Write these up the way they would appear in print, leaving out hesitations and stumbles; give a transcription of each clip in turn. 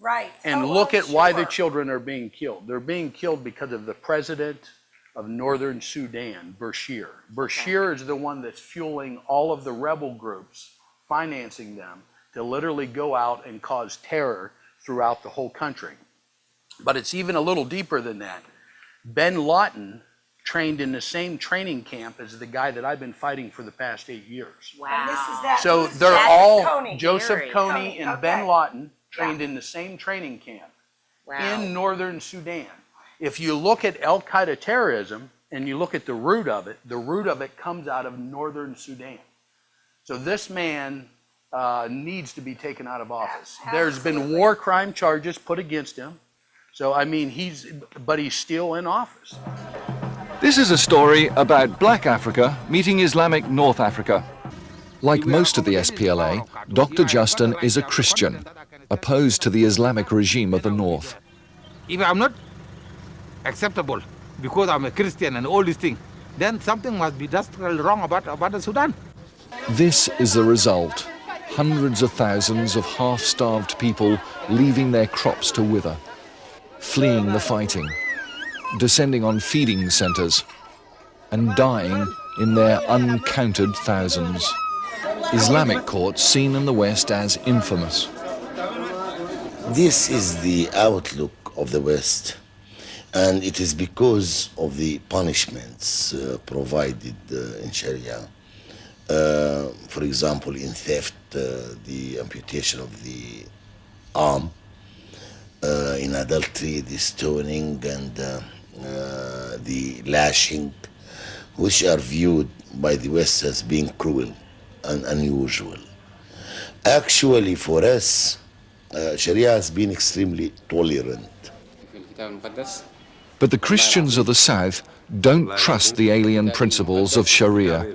Right. And look at why the children are being killed. They're being killed because of the president of Northern Sudan, Bashir. Bashir is the one that's fueling all of the rebel groups, financing them to literally go out and cause terror throughout the whole country. But it's even a little deeper than that. Ben Laden trained in the same training camp as the guy that I've been fighting for the past 8 years. Wow. And this is that. So they're all, Joseph Kony and Ben Laden trained in the same training camp in Northern Sudan. If you look at Al-Qaeda terrorism and you look at the root of it comes out of Northern Sudan. So this man needs to be taken out of office. There's been war crime charges put against him. So, I mean, he's still in office. This is a story about Black Africa meeting Islamic North Africa. Like most of the SPLA, Dr. Justin is a Christian, opposed to the Islamic regime of the North. If I'm not acceptable because I'm a Christian and all these things, then something must be drastically wrong about the Sudan. This is the result. Hundreds of thousands of half-starved people leaving their crops to wither, fleeing the fighting, descending on feeding centres, and dying in their uncounted thousands. Islamic courts seen in the West as infamous. This is the outlook of the West, and it is because of the punishments provided in Sharia. For example, in theft, the amputation of the arm, in adultery, the stoning and the lashing, which are viewed by the West as being cruel and unusual. Actually, for us, Sharia has been extremely tolerant. But the Christians of the South don't trust the alien principles of Sharia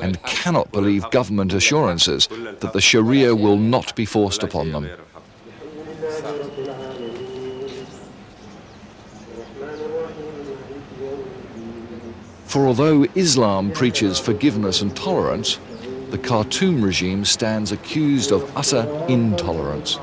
and cannot believe government assurances that the Sharia will not be forced upon them. For although Islam preaches forgiveness and tolerance, the Khartoum regime stands accused of utter intolerance.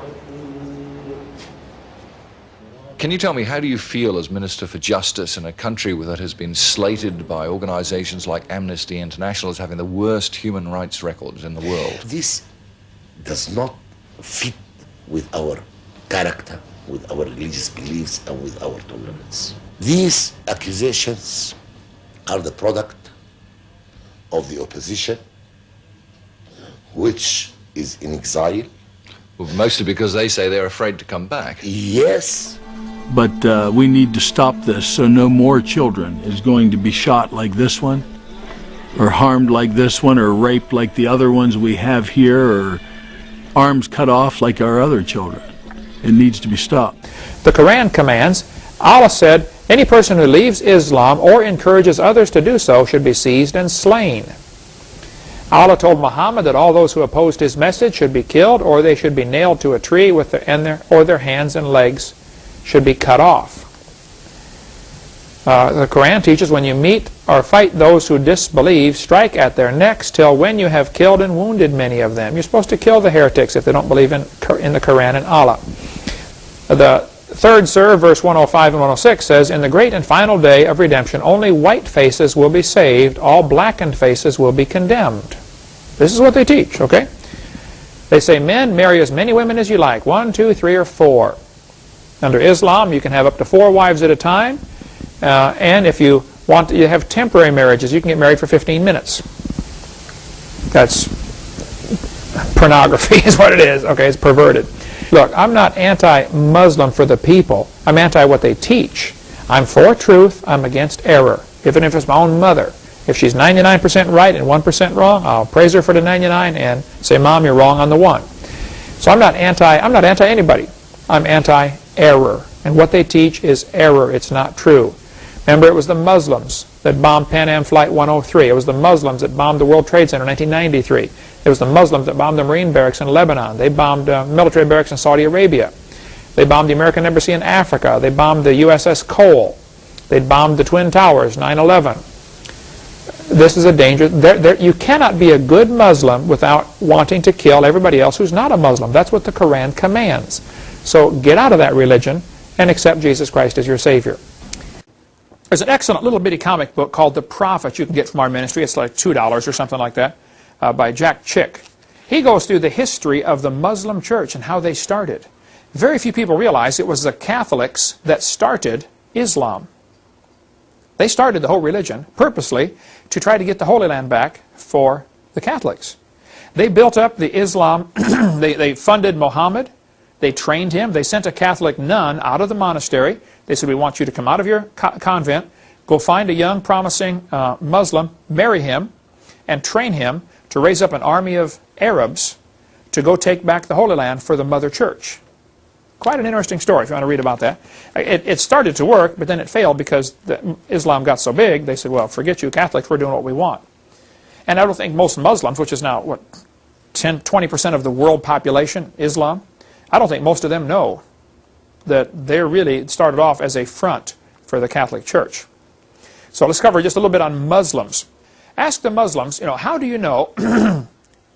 Can you tell me, how do you feel as Minister for Justice in a country that has been slated by organizations like Amnesty International as having the worst human rights records in the world? This does not fit with our character, with our religious beliefs, and with our tolerance. These accusations are the product of the opposition, which is in exile. Well, mostly because they say they're afraid to come back. Yes. But we need to stop this so no more children is going to be shot like this one, or harmed like this one, or raped like the other ones we have here, or arms cut off like our other children. It needs to be stopped. The Quran commands, Allah said, any person who leaves Islam or encourages others to do so should be seized and slain. Allah told Muhammad that all those who opposed his message should be killed, or they should be nailed to a tree with their hands and legs should be cut off. The Quran teaches, when you meet or fight those who disbelieve, strike at their necks till when you have killed and wounded many of them. You're supposed to kill the heretics if they don't believe in the Quran and Allah. The third surah, verse 105 and 106 says, in the great and final day of redemption, only white faces will be saved, all blackened faces will be condemned. This is what they teach, okay? They say, men, marry as many women as you like, 1, 2, 3, or 4. Under Islam, you can have up to 4 wives at a time, and if you want to have temporary marriages, you can get married for 15 minutes. That's pornography is what it is. Okay, it's perverted. Look, I'm not anti-Muslim for the people. I'm anti what they teach. I'm for truth. I'm against error. Even if it's my own mother. If she's 99% right and 1% wrong, I'll praise her for the 99 and say, Mom, you're wrong on the 1. So I'm not anti anybody. I'm anti-error. And what they teach is error. It's not true. Remember, it was the Muslims that bombed Pan Am Flight 103. It was the Muslims that bombed the World Trade Center in 1993. It was the Muslims that bombed the Marine barracks in Lebanon. They bombed military barracks in Saudi Arabia. They bombed the American Embassy in Africa. They bombed the USS Cole. They bombed the Twin Towers, 9/11. This is a danger. You cannot be a good Muslim without wanting to kill everybody else who's not a Muslim. That's what the Quran commands. So get out of that religion and accept Jesus Christ as your Savior. There's an excellent little bitty comic book called The Prophet you can get from our ministry. It's like $2 or something like that, by Jack Chick. He goes through the history of the Muslim church and how they started. Very few people realize it was the Catholics that started Islam. They started the whole religion purposely to try to get the Holy Land back for the Catholics. They built up the Islam, they funded Muhammad, they trained him, they sent a Catholic nun out of the monastery. They said, we want you to come out of your convent, go find a young promising Muslim, marry him, and train him to raise up an army of Arabs to go take back the Holy Land for the Mother Church. Quite an interesting story if you want to read about that. It started to work, but then it failed because Islam got so big, they said, well, forget you Catholics, we're doing what we want. And I don't think most Muslims, which is now, what, 20% of the world population, Islam, I don't think most of them know that they really started off as a front for the Catholic Church. So let's cover just a little bit on Muslims. Ask the Muslims, how do you know,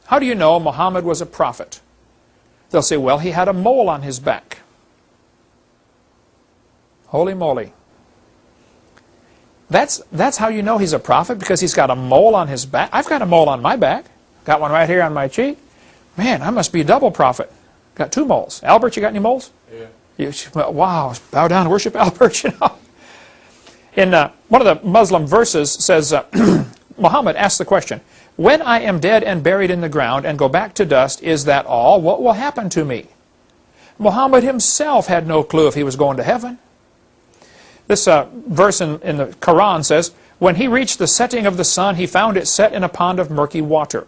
how do you know Muhammad was a prophet? They'll say, well, he had a mole on his back. Holy moly. That's how you know he's a prophet, because he's got a mole on his back. I've got a mole on my back. Got one right here on my cheek. Man, I must be a double prophet. Got 2 moles. Albert, you got any moles? Yeah. Wow, bow down and worship Albert, In one of the Muslim verses says, Muhammad asked the question, when I am dead and buried in the ground and go back to dust, is that all? What will happen to me? Muhammad himself had no clue if he was going to heaven. This verse in the Quran says, when he reached the setting of the sun, he found it set in a pond of murky water.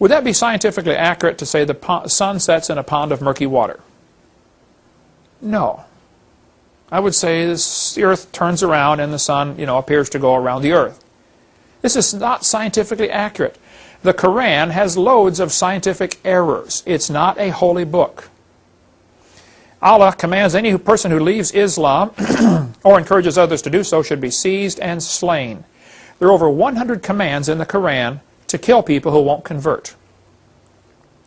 Would that be scientifically accurate to say the sun sets in a pond of murky water? No. I would say the earth turns around and the sun, appears to go around the earth. This is not scientifically accurate. The Quran has loads of scientific errors. It's not a holy book. Allah commands any person who leaves Islam or encourages others to do so should be seized and slain. There are over 100 commands in the Quran to kill people who won't convert.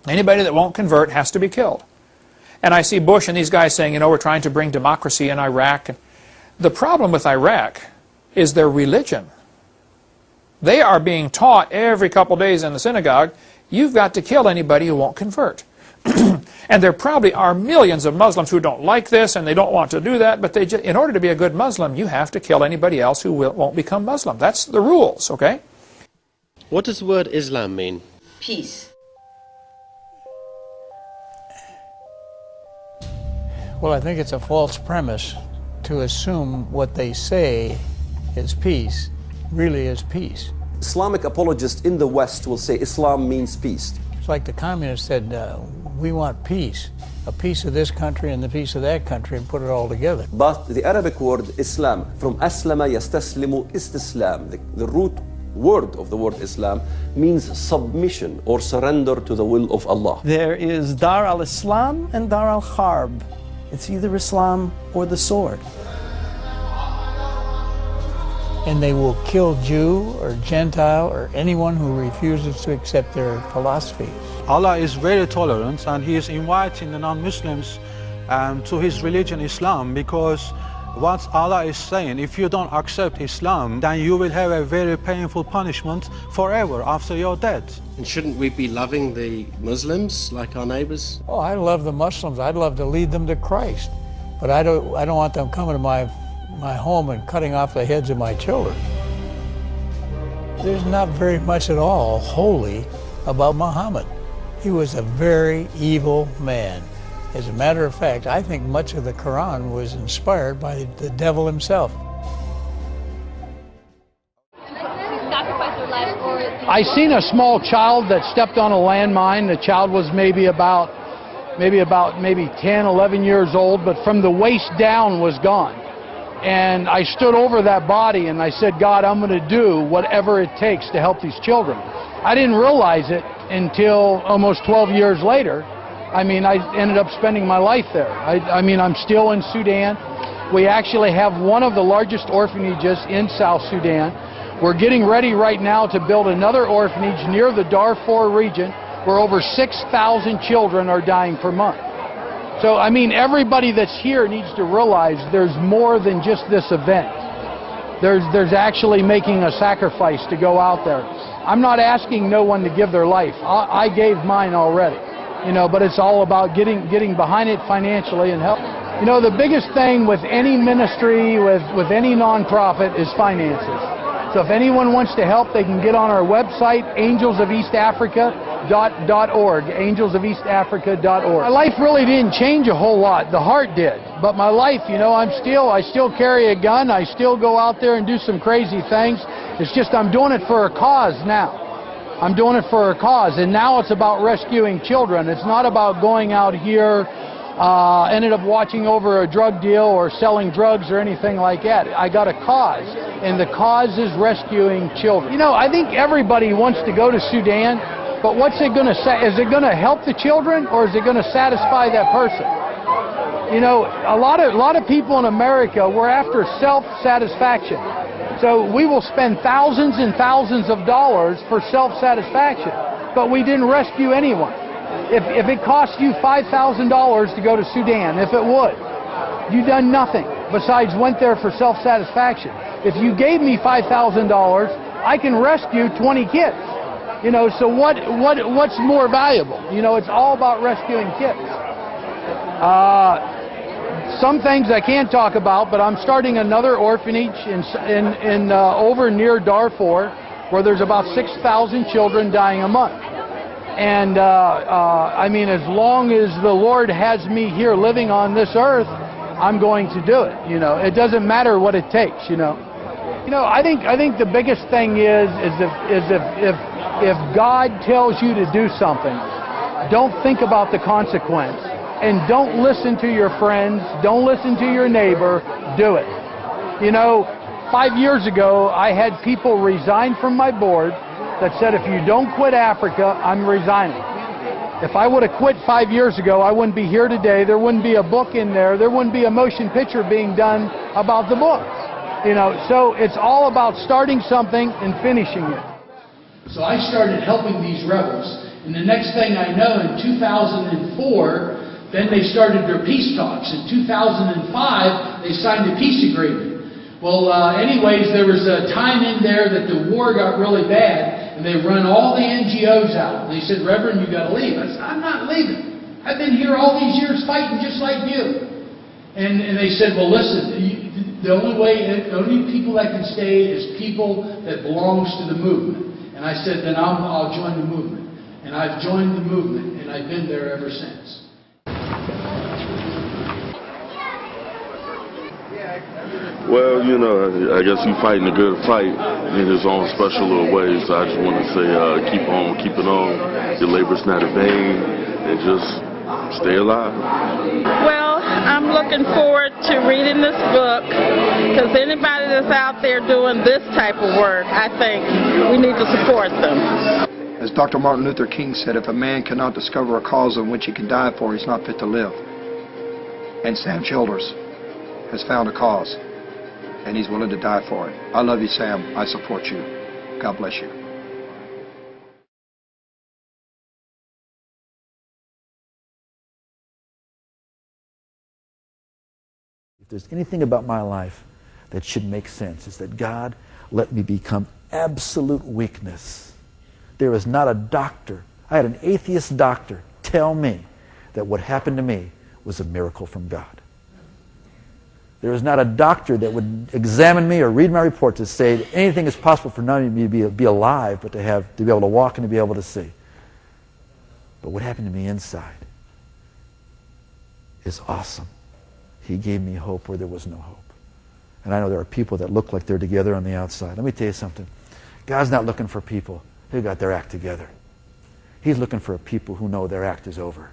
Anybody that won't convert has to be killed. And I see Bush and these guys saying, we're trying to bring democracy in Iraq. The problem with Iraq is their religion. They are being taught every couple days in the synagogue, you've got to kill anybody who won't convert. And there probably are millions of Muslims who don't like this and they don't want to do that, but in order to be a good Muslim, you have to kill anybody else who won't become Muslim. That's the rules, okay? What does the word Islam mean? Peace. Well, I think it's a false premise to assume what they say is peace really is peace. Islamic apologists in the West will say Islam means peace. It's like the communists said, we want peace, a piece of this country and the piece of that country, and put it all together. But the Arabic word Islam, from aslama yastaslimu istislam, the root word of the word Islam means submission or surrender to the will of Allah. There is Dar al-Islam and Dar al-Harb. It's either Islam or the sword. And they will kill Jew or Gentile or anyone who refuses to accept their philosophy. Allah is very tolerant, and He is inviting the non-Muslims to His religion Islam, because what Allah is saying, if you don't accept Islam, then you will have a very painful punishment forever after your death. And shouldn't we be loving the Muslims like our neighbors? Oh, I love the Muslims. I'd love to lead them to Christ. But I don't want them coming to my home and cutting off the heads of my children. There's not very much at all holy about Muhammad. He was a very evil man. As a matter of fact, I think much of the Quran was inspired by the devil himself. I seen a small child that stepped on a landmine. The child was maybe 10, 11 years old, but from the waist down was gone. And I stood over that body and I said, God, I'm going to do whatever it takes to help these children. I didn't realize it until almost 12 years later. I ended up spending my life there. I'm still in Sudan. We actually have one of the largest orphanages in South Sudan. We're getting ready right now to build another orphanage near the Darfur region where over 6,000 children are dying per month. So, I mean, everybody that's here needs to realize there's more than just this event. There's actually making a sacrifice to go out there. I'm not asking no one to give their life. I gave mine already, you know, but it's all about getting behind it financially and help. You know, the biggest thing with any ministry, with any nonprofit, is finances. So if anyone wants to help, they can get on our website, angelsofeastafrica.org, angelsofeastafrica.org. My life really didn't change a whole lot. The heart did. But my life, you know, I still carry a gun. I still go out there and do some crazy things. It's just I'm doing it for a cause now. I'm doing it for a cause. And now it's about rescuing children. It's not about going out here, ended up watching over a drug deal or selling drugs or anything like that. I got a cause, and the cause is rescuing children. You know, I think everybody wants to go to Sudan, but what's it going to say? Is it going to help the children, or is it going to satisfy that person? You know, a lot of people in America, we're after self-satisfaction. So we will spend thousands and thousands of dollars for self-satisfaction, but we didn't rescue anyone. If it cost you $5,000 to go to Sudan, if it would, you done nothing besides went there for self-satisfaction. If you gave me $5,000, I can rescue 20 kids. You know, so what's more valuable? You know, it's all about rescuing kids. Some things I can't talk about, but I'm starting another orphanage in over near Darfur, where there's about 6,000 children dying a month. And I mean, as long as the Lord has me here living on this earth, I'm going to do it. You know, it doesn't matter what it takes. You know, I think the biggest thing is if God tells you to do something, don't think about the consequence, and don't listen to your friends, don't listen to your neighbor. Do it. You know, 5 years ago, I had people resign from my board that said, if you don't quit Africa, I'm resigning. If I would have quit 5 years ago, I wouldn't be here today. There wouldn't be a book in there. There wouldn't be a motion picture being done about the book. You know, so it's all about starting something and finishing it. So I started helping these rebels, and the next thing I know, in 2004, then they started their peace talks. In 2005, they signed a peace agreement. Well, anyways, there was a time in there that the war got really bad, and they run all the NGOs out. They said, Reverend, you got to leave. I said, I'm not leaving. I've been here all these years fighting just like you. And they said, well, listen, the only people that can stay is people that belongs to the movement. And I said, then I'll join the movement. And I've joined the movement, and I've been there ever since. Well, you know, I guess he's fighting a good fight in his own special little way. So I just want to say, keep on, keep it on. Your labor's not in vain, and just stay alive. Well, I'm looking forward to reading this book, because anybody that's out there doing this type of work, I think we need to support them. As Dr. Martin Luther King said, if a man cannot discover a cause on which he can die for, he's not fit to live. And Sam Childers has found a cause, and he's willing to die for it. I love you, Sam. I support you. God bless you. If there's anything about my life that should make sense, it's that God let me become absolute weakness. There is not a doctor. I had an atheist doctor tell me that what happened to me was a miracle from God. There is not a doctor that would examine me or read my report to say anything is possible for not only me to be alive, but to be able to walk and to be able to see. But what happened to me inside is awesome. He gave me hope where there was no hope. And I know there are people that look like they're together on the outside. Let me tell you something. God's not looking for people who got their act together. He's looking for people who know their act is over.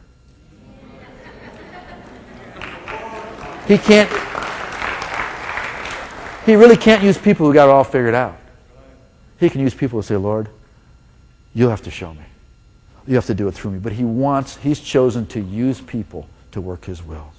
He really can't use people who got it all figured out. He can use people who say, Lord, you'll have to show me. You have to do it through me. But he's chosen to use people to work his will.